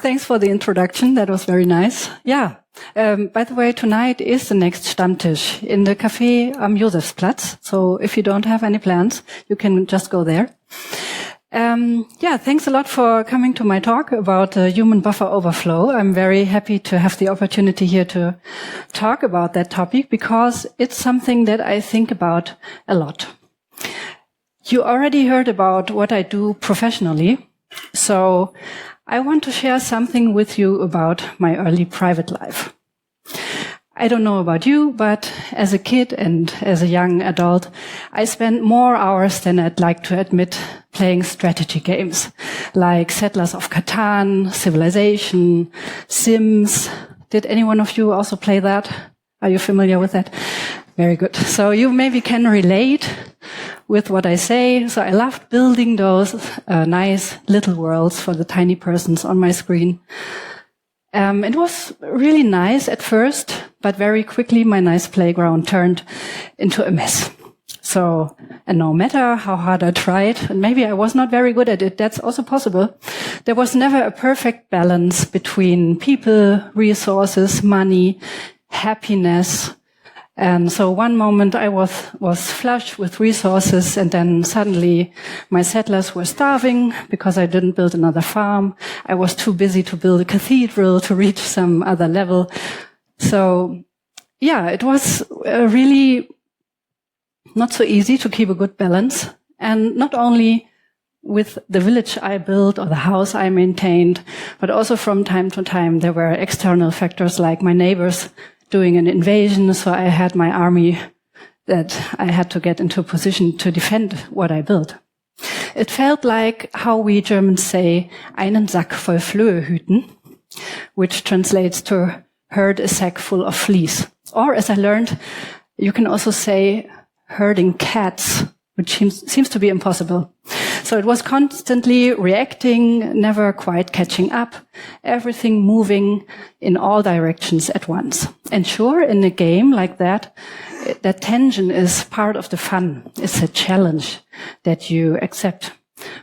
Thanks for the introduction. That was very nice. Yeah. By the way, tonight is the next Stammtisch in the Café am Josefsplatz. So if you don't have any plans, you can just go there. Thanks a lot for coming to my talk about human buffer overflow. I'm very happy to have the opportunity here to talk about that topic because it's something that I think about a lot. You already heard about what I do professionally, so I want to share something with you about my early private life. I don't know about you, but as a kid and as a young adult, I spent more hours than I'd like to admit playing strategy games like Settlers of Catan, Civilization, Sims. Did any one of you also play that? Are you familiar with that? Very good. So you maybe can relate with what I say. So I loved building those nice little worlds for the tiny persons on my screen. It was really nice at first, but very quickly my nice playground turned into a mess. So, and no matter how hard I tried, and maybe I was not very good at it, that's also possible, there was never a perfect balance between people, resources, money, happiness. And so one moment I was flush with resources, and then suddenly my settlers were starving because I didn't build another farm. I was too busy to build a cathedral to reach some other level. So yeah, it was really not so easy to keep a good balance. And not only with the village I built or the house I maintained, but also from time to time there were external factors like my neighbors doing an invasion, so I had my army that I had to get into a position to defend what I built. It felt like how we Germans say, einen Sack voll Flöhe hüten, which translates to herd a sack full of fleas. Or, as I learned, you can also say herding cats, which seems to be impossible. So it was constantly reacting, never quite catching up, everything moving in all directions at once. And sure, in a game like that, that tension is part of the fun. It's a challenge that you accept.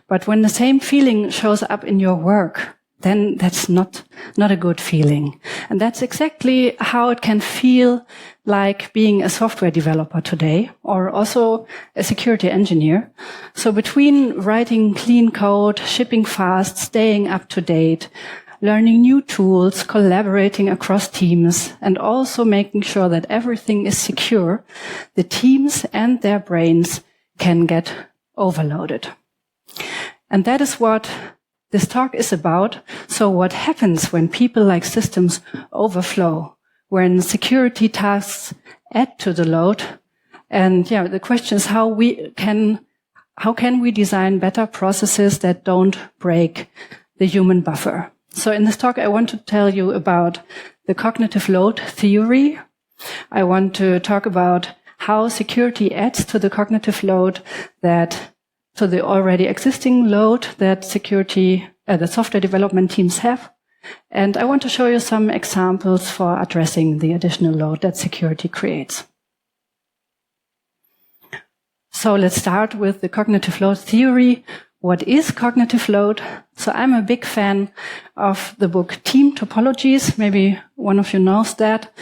But when the same feeling shows up in your work, then that's not a good feeling. And that's exactly how it can feel like being a software developer today, or also a security engineer. So between writing clean code, shipping fast, staying up to date, learning new tools, collaborating across teams, and also making sure that everything is secure, the teams and their brains can get overloaded. And that is what this talk is about. So what happens when people like systems overflow, when security tasks add to the load? And yeah, the question is how can we design better processes that don't break the human buffer? So in this talk, I want to tell you about the cognitive load theory. I want to talk about how security adds to the cognitive load to the already existing load that the software development teams have. And I want to show you some examples for addressing the additional load that security creates. So let's start with the cognitive load theory. What is cognitive load? So I'm a big fan of the book Team Topologies. Maybe one of you knows that.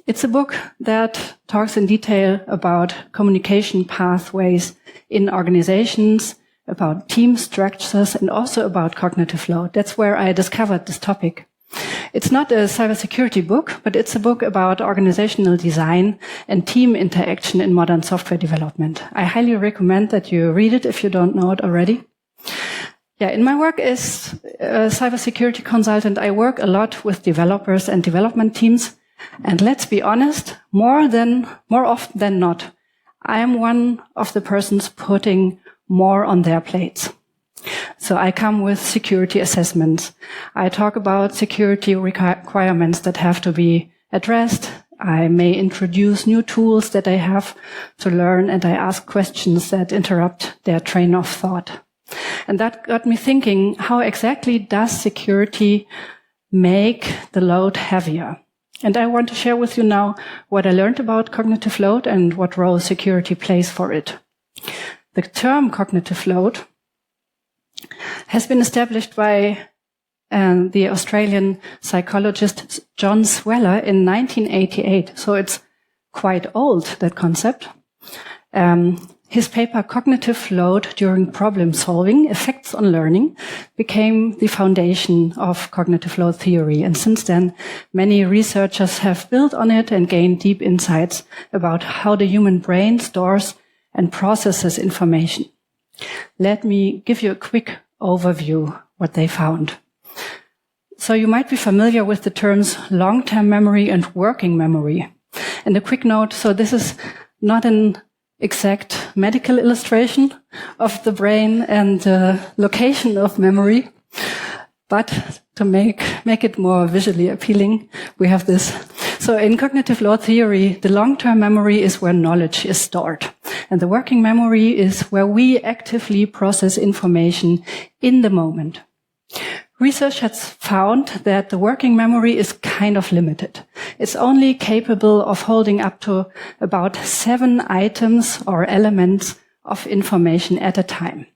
It's a book that talks in detail about communication pathways in organizations, about team structures, and also about cognitive load. That's where I discovered this topic. It's not a cybersecurity book, but it's a book about organizational design and team interaction in modern software development. I highly recommend that you read it if you don't know it already. Yeah, in my work as a cybersecurity consultant, I work a lot with developers and development teams. And let's be honest, more often than not, I am one of the persons putting more on their plates. So I come with security assessments. I talk about security requirements that have to be addressed. I may introduce new tools that they have to learn, and I ask questions that interrupt their train of thought. And that got me thinking, how exactly does security make the load heavier? And I want to share with you now what I learned about cognitive load and what role security plays for it. The term cognitive load has been established by and the Australian psychologist John Sweller in 1988. So it's quite old, that concept. His paper, Cognitive Load During Problem Solving, Effects on Learning, became the foundation of cognitive load theory. And since then, many researchers have built on it and gained deep insights about how the human brain stores and processes information. Let me give you a quick overview what they found. So you might be familiar with the terms long-term memory and working memory. And a quick note, so this is not an exact medical illustration of the brain and location of memory, but to make it more visually appealing, we have this. So in cognitive load theory, the long-term memory is where knowledge is stored, and the working memory is where we actively process information in the moment. Research has found that the working memory is kind of limited. It's only capable of holding up to about 7 items or elements of information at a time.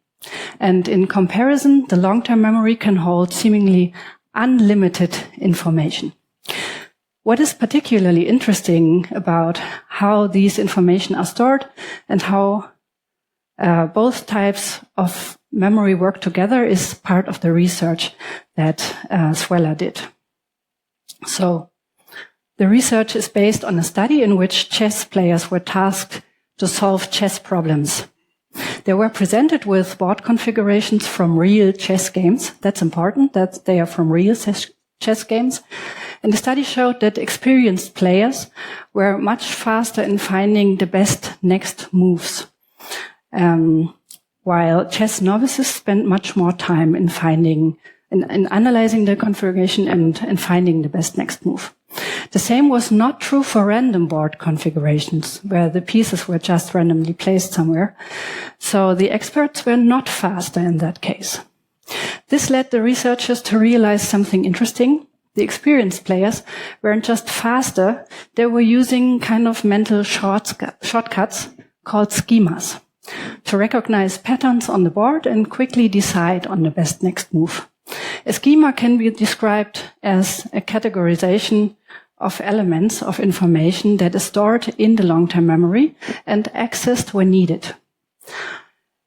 And in comparison, the long-term memory can hold seemingly unlimited information. What is particularly interesting about how these information are stored and how both types of memory work together is part of the research that Sweller did. So the research is based on a study in which chess players were tasked to solve chess problems. They were presented with board configurations from real chess games. That's important, that they are from real chess games. And the study showed that experienced players were much faster in finding the best next moves, while chess novices spent much more time in analyzing the configuration and finding the best next move. The same was not true for random board configurations, where the pieces were just randomly placed somewhere. So the experts were not faster in that case. This led the researchers to realize something interesting. The experienced players weren't just faster, they were using kind of mental shortcuts called schemas to recognize patterns on the board and quickly decide on the best next move. A schema can be described as a categorization of elements of information that is stored in the long-term memory and accessed when needed.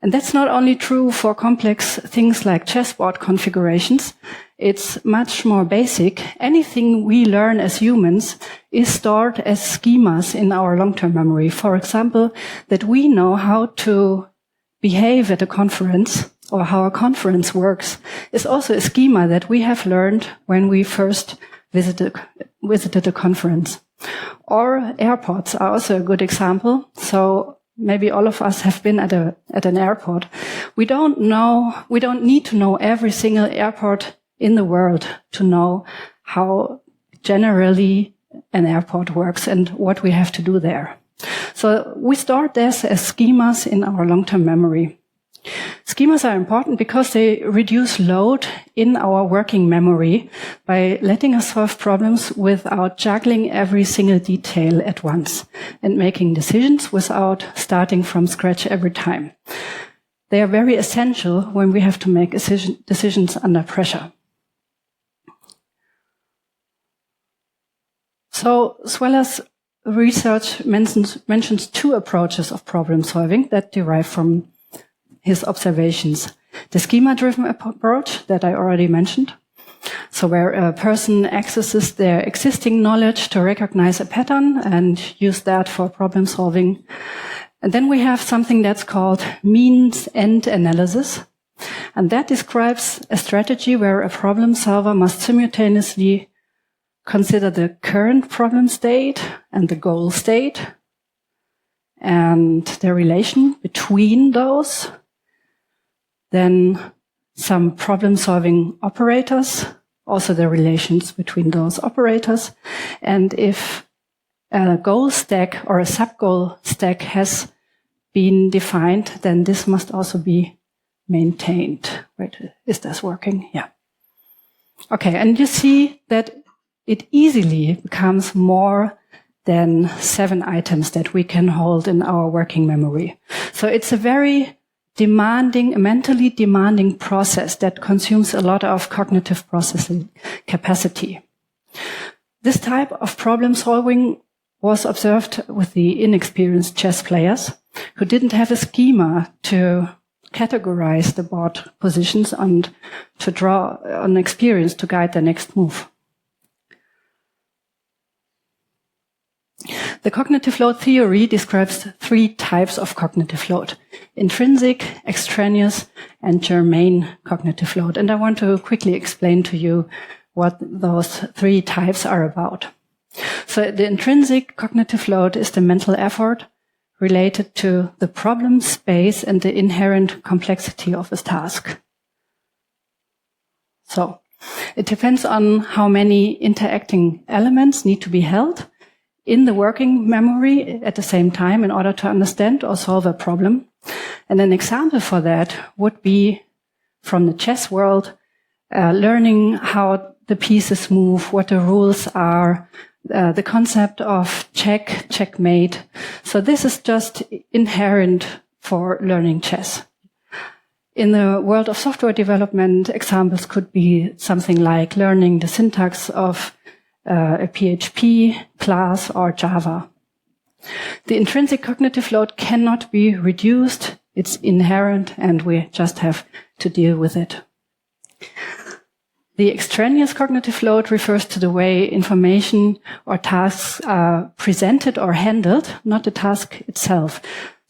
And that's not only true for complex things like chessboard configurations. It's much more basic. Anything we learn as humans is stored as schemas in our long-term memory. For example, that we know how to behave at a conference or how a conference works is also a schema that we have learned when we first visited a conference. Or airports are also a good example. So maybe all of us have been at an airport. We don't need to know every single airport in the world to know how generally an airport works and what we have to do there. So we store this as schemas in our long-term memory. Schemas are important because they reduce load in our working memory by letting us solve problems without juggling every single detail at once and making decisions without starting from scratch every time. They are very essential when we have to make decisions under pressure. So Sweller's research mentions 2 approaches of problem solving that derive from his observations. The schema-driven approach that I already mentioned, so where a person accesses their existing knowledge to recognize a pattern and use that for problem solving. And then we have something that's called means-end analysis. And that describes a strategy where a problem solver must simultaneously consider the current problem state and the goal state and the relation between those. Then some problem-solving operators, also the relations between those operators. And if a goal stack or a sub-goal stack has been defined, then this must also be maintained. Wait, is this working? Yeah. Okay, and you see that it easily becomes more than 7 items that we can hold in our working memory. So it's a very a mentally demanding process that consumes a lot of cognitive processing capacity. This type of problem solving was observed with the inexperienced chess players who didn't have a schema to categorize the board positions and to draw on experience to guide the next move. The cognitive load theory describes 3 types of cognitive load: intrinsic, extraneous, and germane cognitive load. And I want to quickly explain to you what those 3 types are about. So the intrinsic cognitive load is the mental effort related to the problem space and the inherent complexity of a task. So it depends on how many interacting elements need to be held in the working memory at the same time in order to understand or solve a problem. And an example for that would be from the chess world, learning how the pieces move, what the rules are, the concept of check, checkmate. So this is just inherent for learning chess. In the world of software development, examples could be something like learning the syntax of a PHP class or Java. The intrinsic cognitive load cannot be reduced. It's inherent and we just have to deal with it. The extraneous cognitive load refers to the way information or tasks are presented or handled, not the task itself.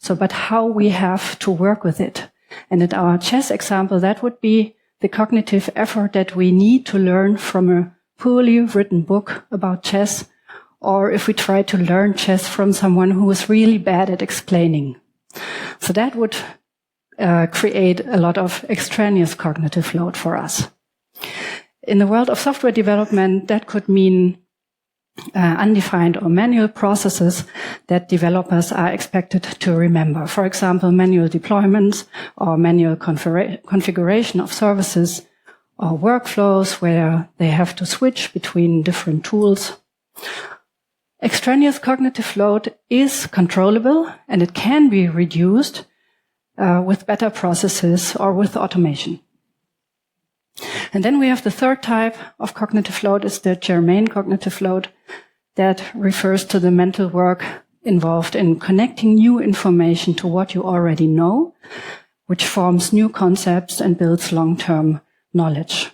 But how we have to work with it. And in our chess example, that would be the cognitive effort that we need to learn from a poorly written book about chess, or if we try to learn chess from someone who is really bad at explaining. So that would create a lot of extraneous cognitive load for us. In the world of software development, that could mean undefined or manual processes that developers are expected to remember. For example, manual deployments or manual configuration of services, or workflows where they have to switch between different tools. Extraneous cognitive load is controllable and it can be reduced with better processes or with automation. And then we have the 3rd type of cognitive load, is the germane cognitive load, that refers to the mental work involved in connecting new information to what you already know, which forms new concepts and builds long-term knowledge.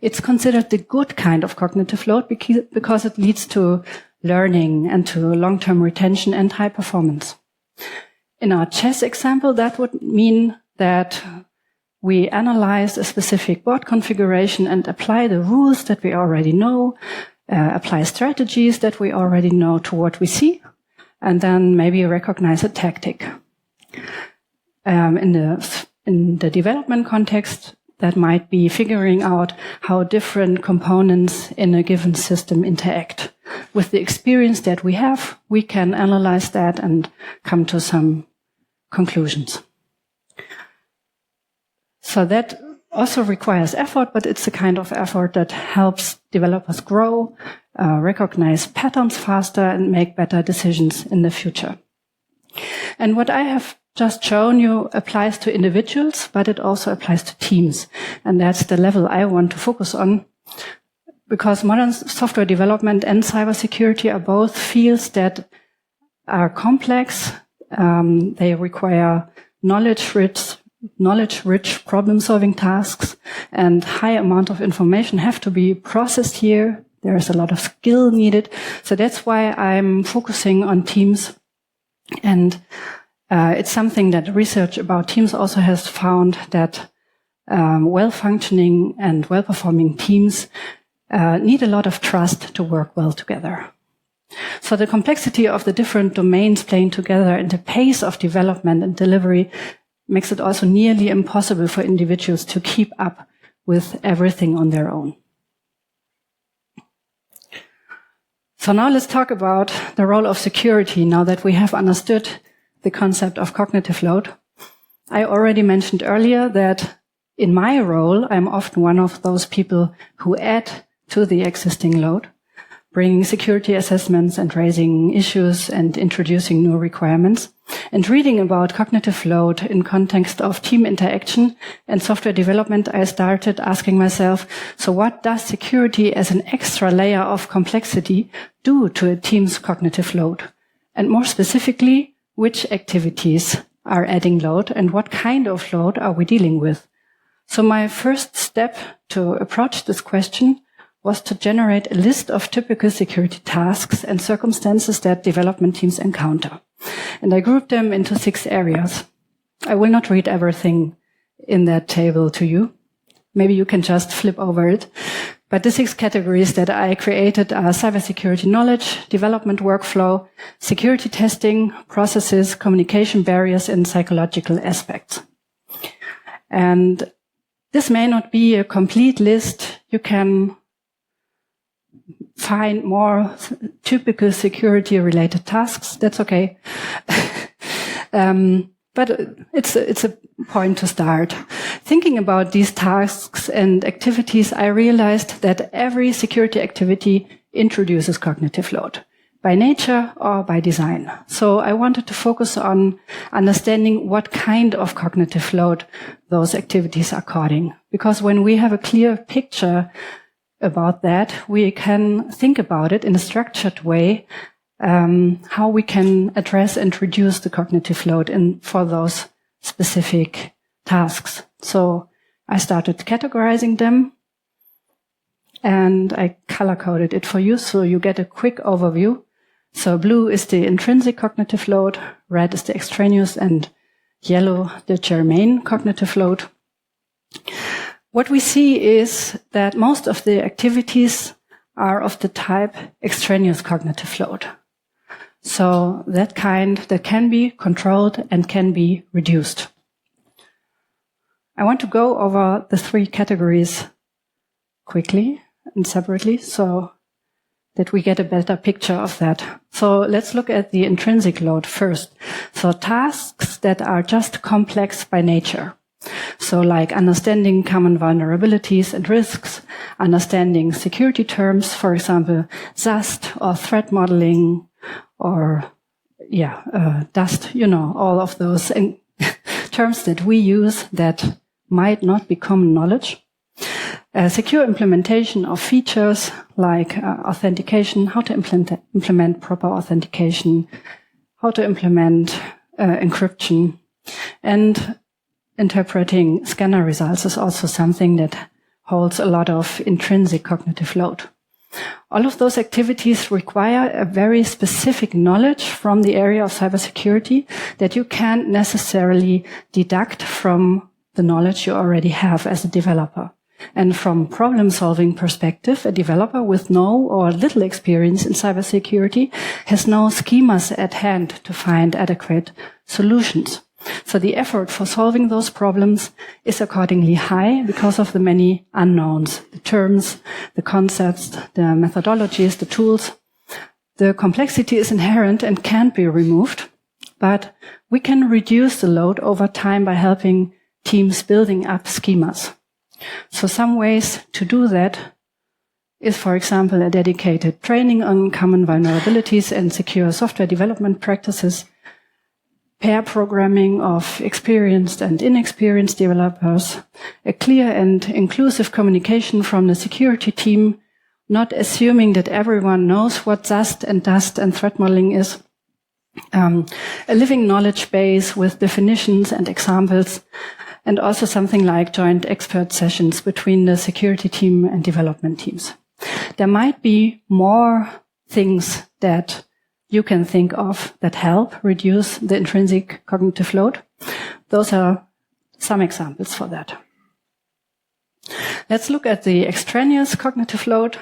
It's considered the good kind of cognitive load because it leads to learning and to long-term retention and high performance. In our chess example, that would mean that we analyze a specific board configuration and apply the rules that we already know, apply strategies that we already know to what we see, and then maybe recognize a tactic. In the development context, that might be figuring out how different components in a given system interact. With the experience that we have, we can analyze that and come to some conclusions. So that also requires effort, but it's a kind of effort that helps developers grow, recognize patterns faster, and make better decisions in the future. And what I have just shown you applies to individuals, but it also applies to teams. And that's the level I want to focus on, because modern software development and cybersecurity are both fields that are complex. They require knowledge-rich problem-solving tasks, and high amount of information have to be processed here. There is a lot of skill needed. So that's why I'm focusing on teams. And it's something that research about teams also has found that well-functioning and well-performing teams need a lot of trust to work well together. So the complexity of the different domains playing together and the pace of development and delivery makes it also nearly impossible for individuals to keep up with everything on their own. So now let's talk about the role of security now that we have understood the concept of cognitive load. I already mentioned earlier that in my role, I'm often one of those people who add to the existing load. bringing security assessments and raising issues and introducing new requirements. And reading about cognitive load in context of team interaction and software development, I started asking myself, so what does security as an extra layer of complexity do to a team's cognitive load? And more specifically, which activities are adding load and what kind of load are we dealing with? So my first step to approach this question was to generate a list of typical security tasks and circumstances that development teams encounter. And I grouped them into 6 areas. I will not read everything in that table to you. Maybe you can just flip over it. But the 6 categories that I created are cybersecurity knowledge, development workflow, security testing, processes, communication barriers, and psychological aspects. And this may not be a complete list. You can find more typical security-related tasks. That's okay. But it's a point to start. Thinking about these tasks and activities, I realized that every security activity introduces cognitive load, by nature or by design. So I wanted to focus on understanding what kind of cognitive load those activities are causing. Because when we have a clear picture about that, we can think about it in a structured way, how we can address and reduce the cognitive load for those specific tasks. So I started categorizing them and I color-coded it for you so you get a quick overview. So blue is the intrinsic cognitive load, red is the extraneous, and yellow the germane cognitive load. What we see is that most of the activities are of the type extraneous cognitive load. So that kind that can be controlled and can be reduced. I want to go over the 3 categories quickly and separately so that we get a better picture of that. So let's look at the intrinsic load first. So tasks that are just complex by nature. So like understanding common vulnerabilities and risks, understanding security terms, for example, SAST or threat modeling or DUST, all of those terms that we use that might not be common knowledge. Secure implementation of features like authentication, how to implement proper authentication, how to implement encryption, and interpreting scanner results is also something that holds a lot of intrinsic cognitive load. All of those activities require a very specific knowledge from the area of cybersecurity that you can't necessarily deduct from the knowledge you already have as a developer. And from problem-solving perspective, a developer with no or little experience in cybersecurity has no schemas at hand to find adequate solutions. So the effort for solving those problems is accordingly high because of the many unknowns, the terms, the concepts, the methodologies, the tools. The complexity is inherent and can't be removed, but we can reduce the load over time by helping teams building up schemas. So some ways to do that is, for example, a dedicated training on common vulnerabilities and secure software development practices, pair programming of experienced and inexperienced developers, a clear and inclusive communication from the security team, not assuming that everyone knows what SAST and DUST and threat modeling is, a living knowledge base with definitions and examples, and also something like joint expert sessions between the security team and development teams. There might be more things that you can think of that help reduce the intrinsic cognitive load. Those are some examples for that. Let's look at the extraneous cognitive load,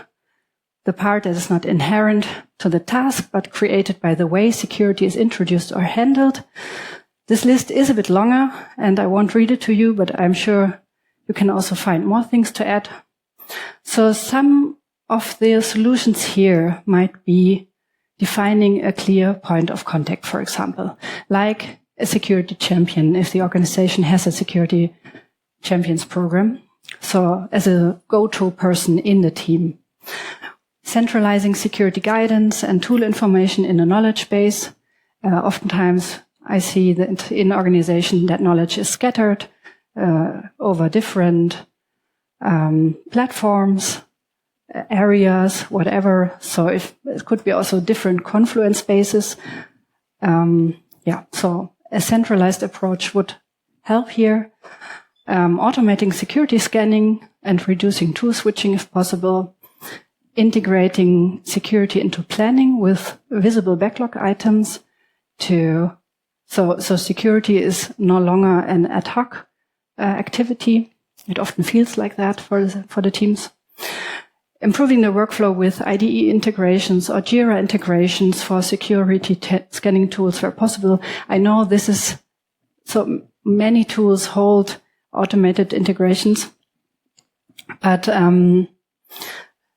the part that is not inherent to the task, but created by the way security is introduced or handled. This list is a bit longer, and I won't read it to you, but I'm sure you can also find more things to add. So some of the solutions here might be defining a clear point of contact, for example, like a security champion, if the organization has a security champions program. So as a go-to person in the team. centralizing security guidance and tool information in a knowledge base. Oftentimes I see that in organization that knowledge is scattered over different platforms, areas, whatever. So if it could be also different confluence spaces. So a centralized approach would help here. Automating security scanning and reducing tool switching if possible. Integrating security into planning with visible backlog items so security is no longer an ad hoc activity. It often feels like that for the teams. Improving the workflow with IDE integrations or Jira integrations for security scanning tools where possible. I know so many tools hold automated integrations, but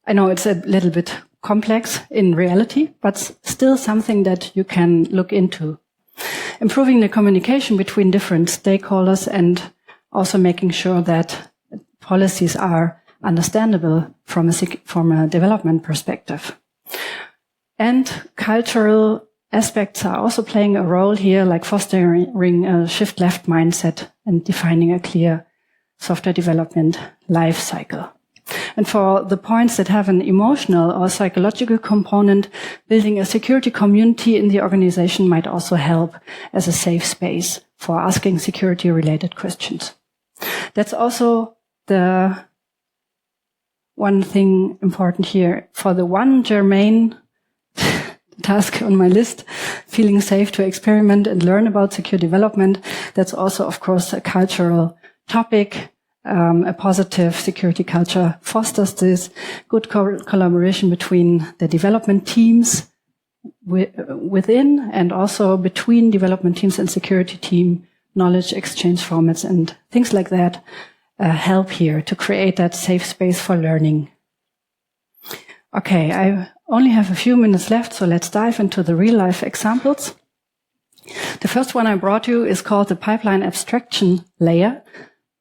I know it's a little bit complex in reality, but still something that you can look into. Improving the communication between different stakeholders and also making sure that policies are understandable from a development perspective. And cultural aspects are also playing a role here, like fostering a shift-left mindset and defining a clear software development life cycle. And for the points that have an emotional or psychological component, building a security community in the organization might also help as a safe space for asking security-related questions. That's also the one thing important here. For the one germane task on my list, feeling safe to experiment and learn about secure development, that's also, of course, a cultural topic. A positive security culture fosters this good collaboration between the development teams within and also between development teams and security team, knowledge exchange formats and things like that help here to create that safe space for learning. Okay, I only have a few minutes left, so let's dive into the real-life examples. The first one I brought you is called the Pipeline Abstraction Layer,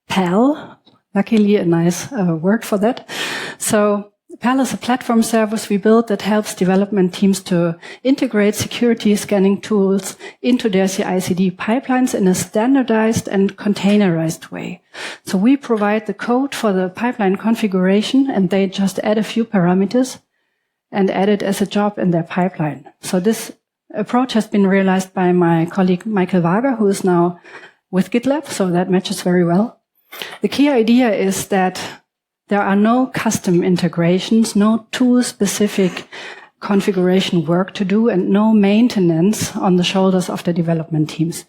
PAL. Luckily, a nice word for that. So PAL is a platform service we built that helps development teams to integrate security scanning tools into their CI/CD pipelines in a standardized and containerized way. So we provide the code for the pipeline configuration, and they just add a few parameters and add it as a job in their pipeline. So this approach has been realized by my colleague Michael Wager, who is now with GitLab, so that matches very well. The key idea is that there are no custom integrations, no tool-specific configuration work to do, and no maintenance on the shoulders of the development teams.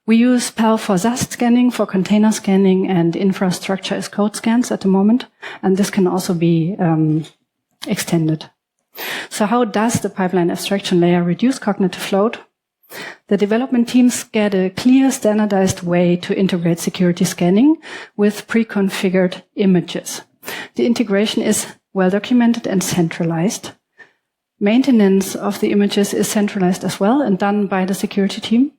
We use PAL for SAST scanning, for container scanning, and infrastructure as code scans at the moment, and this can also be extended. So how does the pipeline abstraction layer reduce cognitive load? The development teams get a clear, standardized way to integrate security scanning with pre-configured images. The integration is well documented and centralized. Maintenance of the images is centralized as well and done by the security team.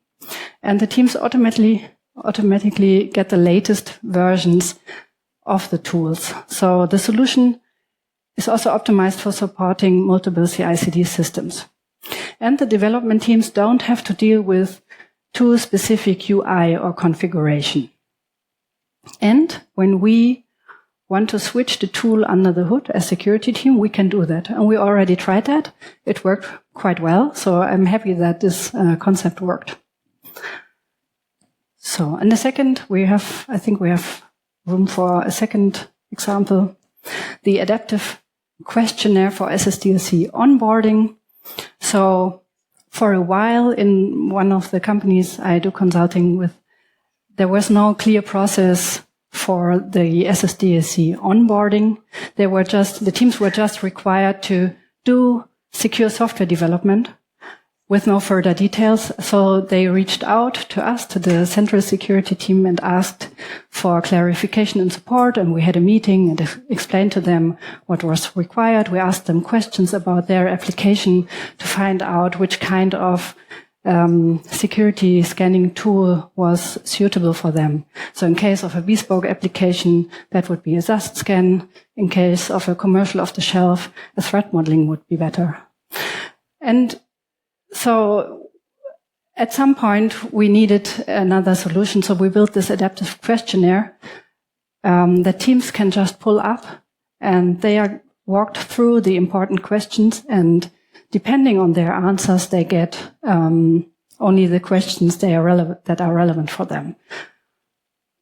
And the teams automatically get the latest versions of the tools. So the solution is also optimized for supporting multiple CI/CD systems. And the development teams don't have to deal with tool-specific UI or configuration. And when we want to switch the tool under the hood as security team, we can do that. And we already tried that. It worked quite well. So I'm happy that this concept worked. So, and the second, I think we have room for a second example. The adaptive questionnaire for SSDLC onboarding. So for a while in one of the companies I do consulting with, there was no clear process for the SSDLC onboarding. The teams were just required to do secure software development with no further details. So they reached out to us, to the central security team, and asked for clarification and support. And we had a meeting and explained to them what was required. We asked them questions about their application to find out which kind of security scanning tool was suitable for them. So in case of a bespoke application, that would be a SAST scan. In case of a commercial off-the-shelf, a threat modeling would be better. And so at some point, we needed another solution. So we built this adaptive questionnaire that teams can just pull up, and they are walked through the important questions, and depending on their answers, they get only the questions that are relevant for them.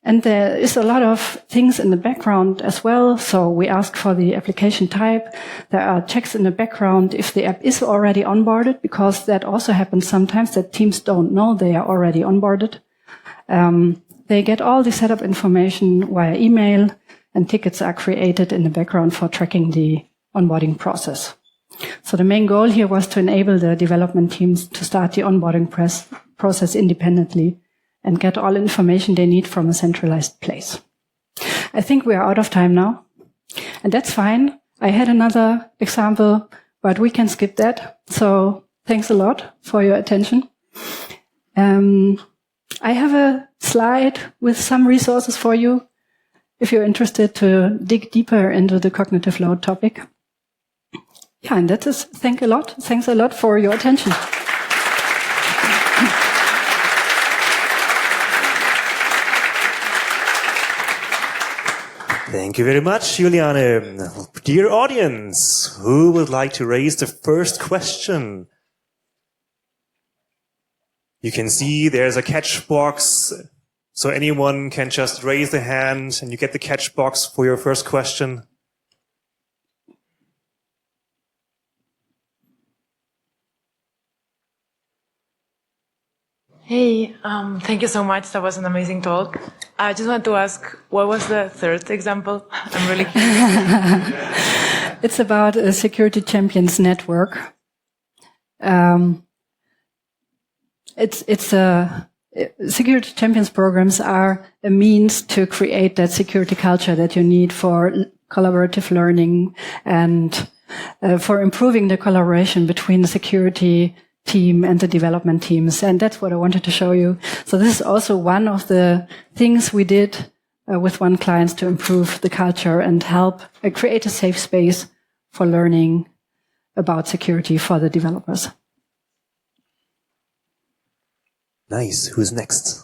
And there is a lot of things in the background as well. So we ask for the application type. There are checks in the background if the app is already onboarded, because that also happens sometimes that teams don't know they are already onboarded. They get all the setup information via email, and tickets are created in the background for tracking the onboarding process. So the main goal here was to enable the development teams to start the onboarding process independently and get all information they need from a centralized place. I think we are out of time now, and that's fine. I had another example, but we can skip that. So thanks a lot for your attention. I have a slide with some resources for you if you're interested to dig deeper into the cognitive load topic. Yeah, and that is, thanks a lot for your attention. Thank you very much, Juliane. Dear audience, who would like to raise the first question? You can see there's a catch box, so anyone can just raise the hand and you get the catch box for your first question. Hey, thank you so much. That was an amazing talk. I just want to ask, what was the third example? I'm really curious. It's about a security champions network. Security champions programs are a means to create that security culture that you need for collaborative learning and for improving the collaboration between the security team and the development teams. And that's what I wanted to show you. So this is also one of the things we did with one client to improve the culture and help create a safe space for learning about security for the developers. Nice. Who's next?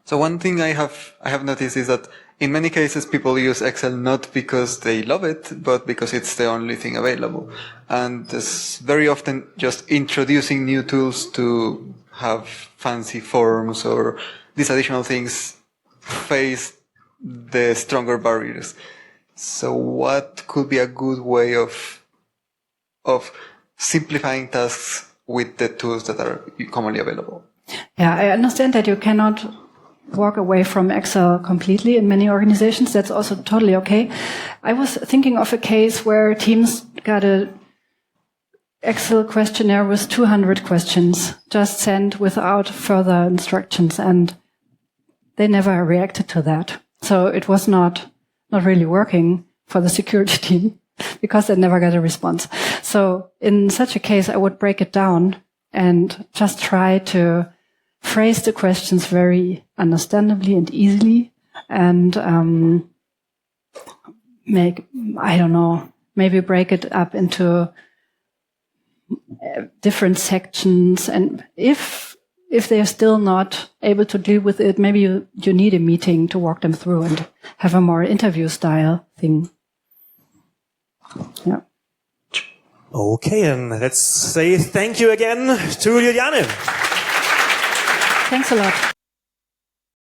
So one thing I have noticed is that in many cases people use Excel not because they love it, but because it's the only thing available. And it's very often just introducing new tools to have fancy forms or these additional things face the stronger barriers. So what could be a good way of simplifying tasks with the tools that are commonly available? Yeah, I understand that you cannot walk away from Excel completely in many organizations. That's also totally okay. I was thinking of a case where teams got a Excel questionnaire with 200 questions just sent without further instructions, and they never reacted to that. So it was not really working for the security team because they never got a response. So in such a case, I would break it down and just try to phrase the questions very understandably and easily, and maybe break it up into different sections. And if they're still not able to deal with it, maybe you need a meeting to walk them through and have a more interview style thing. Yeah. Okay, and let's say thank you again to Juliane. Thanks a lot.